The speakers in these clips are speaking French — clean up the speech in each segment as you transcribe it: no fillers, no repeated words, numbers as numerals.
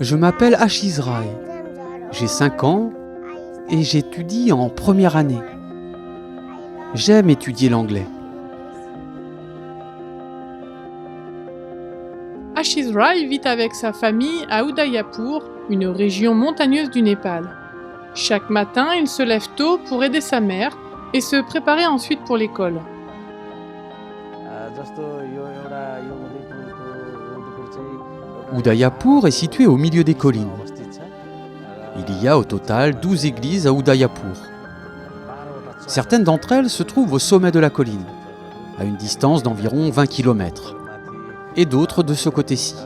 Je m'appelle Ashish Rai, j'ai 5 ans et j'étudie en première année. J'aime étudier l'anglais. Ashish Rai vit avec sa famille à Udayapur, une région montagneuse du Népal. Chaque matin, il se lève tôt pour aider sa mère et se préparer ensuite pour l'école. Udayapur est situé au milieu des collines. Il y a au total 12 églises à Udayapur. Certaines d'entre elles se trouvent au sommet de la colline, à une distance d'environ 20 km, et d'autres de ce côté-ci.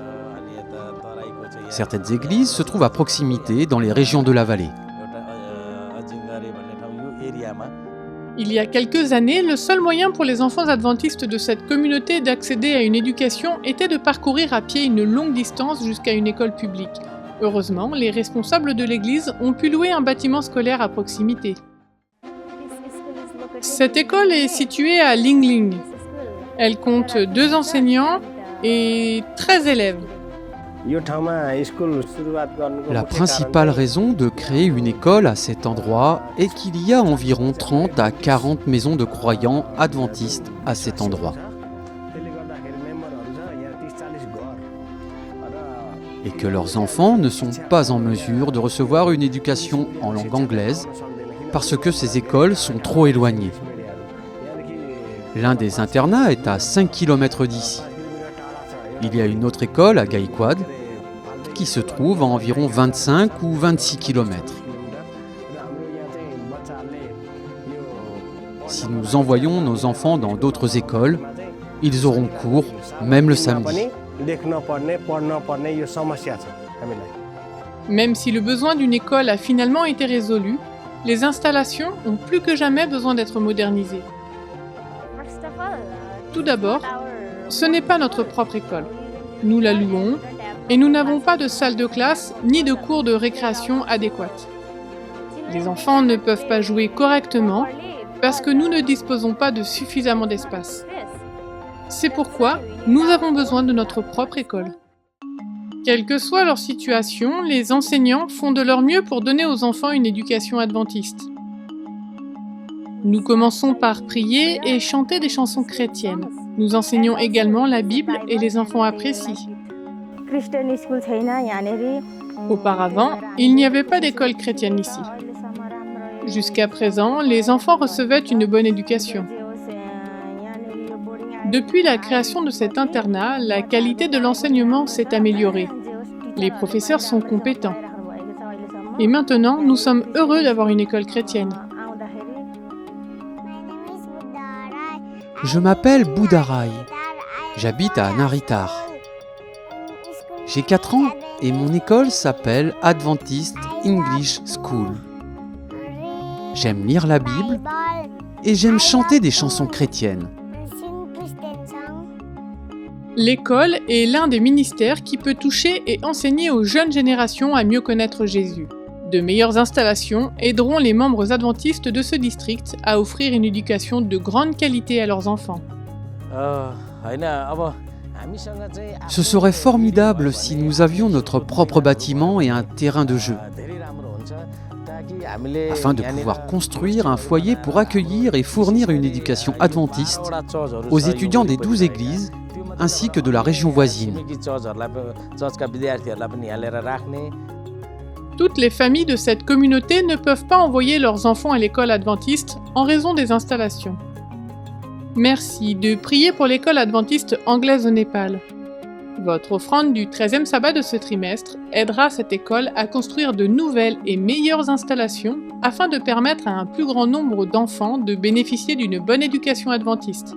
Certaines églises se trouvent à proximité dans les régions de la vallée. Il y a quelques années, le seul moyen pour les enfants adventistes de cette communauté d'accéder à une éducation était de parcourir à pied une longue distance jusqu'à une école publique. Heureusement, les responsables de l'église ont pu louer un bâtiment scolaire à proximité. Cette école est située à Lingling. Elle compte 2 enseignants et 13 élèves. La principale raison de créer une école à cet endroit est qu'il y a environ 30 à 40 maisons de croyants adventistes à cet endroit. Et que leurs enfants ne sont pas en mesure de recevoir une éducation en langue anglaise parce que ces écoles sont trop éloignées. L'un des internats est à 5 km d'ici. Il y a une autre école à Gaikwad qui se trouve à environ 25 ou 26 km. Si nous envoyons nos enfants dans d'autres écoles, ils auront cours même le samedi. Même si le besoin d'une école a finalement été résolu, les installations ont plus que jamais besoin d'être modernisées. Tout d'abord, ce n'est pas notre propre école. Nous la louons et nous n'avons pas de salle de classe ni de cours de récréation adéquates. Les enfants ne peuvent pas jouer correctement parce que nous ne disposons pas de suffisamment d'espace. C'est pourquoi nous avons besoin de notre propre école. Quelle que soit leur situation, les enseignants font de leur mieux pour donner aux enfants une éducation adventiste. Nous commençons par prier et chanter des chansons chrétiennes. Nous enseignons également la Bible et les enfants apprécient. Auparavant, il n'y avait pas d'école chrétienne ici. Jusqu'à présent, les enfants recevaient une bonne éducation. Depuis la création de cet internat, la qualité de l'enseignement s'est améliorée. Les professeurs sont compétents. Et maintenant, nous sommes heureux d'avoir une école chrétienne. Je m'appelle Buddharai. J'habite à Naritar. J'ai 4 ans et mon école s'appelle Adventist English School. J'aime lire la Bible et j'aime chanter des chansons chrétiennes. L'école est l'un des ministères qui peut toucher et enseigner aux jeunes générations à mieux connaître Jésus. De meilleures installations aideront les membres adventistes de ce district à offrir une éducation de grande qualité à leurs enfants. Ce serait formidable si nous avions notre propre bâtiment et un terrain de jeu, afin de pouvoir construire un foyer pour accueillir et fournir une éducation adventiste aux étudiants des 12 églises ainsi que de la région voisine. Toutes les familles de cette communauté ne peuvent pas envoyer leurs enfants à l'école adventiste en raison des installations. Merci de prier pour l'école adventiste anglaise au Népal. Votre offrande du 13e sabbat de ce trimestre aidera cette école à construire de nouvelles et meilleures installations afin de permettre à un plus grand nombre d'enfants de bénéficier d'une bonne éducation adventiste.